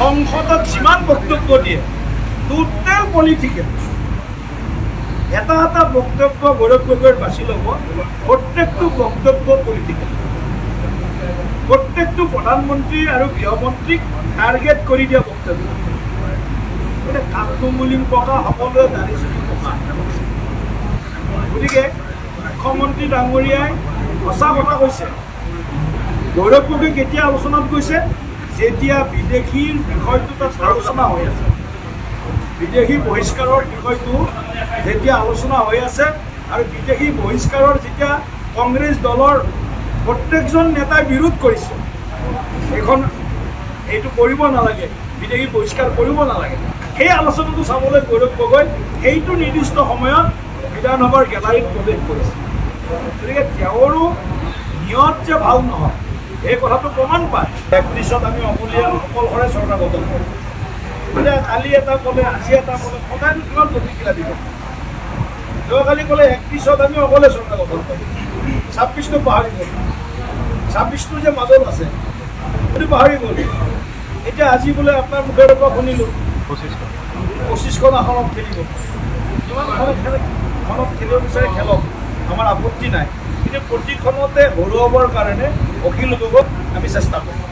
সংসদত যিমান বক্তব্য দিয়ে টোটেল পলিটিকেল। এটা এটা বক্তব্য গৌৰৱ গগৈৰ বাছি ল'ব, প্ৰত্যেকটো বক্তব্য পলিটিকেল। প্ৰত্যেকটো প্ৰধানমন্ত্ৰী আৰু গৃহমন্ত্ৰীক টাৰ্গেট কৰি দিয়া বক্তব্য। গতিকে কাকতুমুলিং পকা সকলোৱে দাঢ়ি চুলি পকা। গতিকে মুখ্যমন্ত্ৰী ডাঙৰীয়াই সঁচা কথা কৈছে। গৌৰৱ গগৈ কেতিয়া আলোচনাত গৈছে? যেতিয়া বিদেশীৰ বিষয়টো তাত আলোচনা হৈ আছে, বিদেশী বহিষ্কাৰৰ বিষয়টো যেতিয়া আলোচনা হৈ আছে আৰু বিদেশী বহিষ্কাৰৰ যেতিয়া কংগ্ৰেছ দলৰ প্ৰত্যেকজন নেতাই বিৰোধ কৰিছে, এইটো কৰিব নালাগে, বিদেশী বহিষ্কাৰ কৰিব নালাগে, সেই আলোচনাটো চাবলৈ গৌৰৱ গগৈ সেইটো নিৰ্দিষ্ট সময়ত বিধানসভাৰ গেলাৰীত প্ৰৱেশ কৰিছে। গতিকে তেওঁৰো নিয়ত যে ভাল নহয় এই কথাটো প্ৰমাণ পায়। 31ত আমি অকলশৰে চৰকাৰ গঠন কৰোঁ। এতিয়া কালি এটা ক'লে, আজি এটা ক'লে, সদায় কিমান প্ৰতিক্ৰিয়া দিব। যোৱাকালি ক'লে 31ত আমি অকলে চৰকাৰ গঠন কৰিম, 26টো পাহৰি গ'ল, 26টো যে মাজত আছে সেইটো পাহৰি গ'ল। এতিয়া আজি বোলে আপোনাৰ মুখেৰ পৰা শুনিলোঁ 25খন আসনত খেলিব। কিমান খনত খেলিব বিচাৰে খেলক, আমাৰ আপত্তি নাই, কিন্তু প্ৰতিখনতে হৰুৱাবৰ কাৰণে অখিল গগৈক আমি চেষ্টা কৰিম।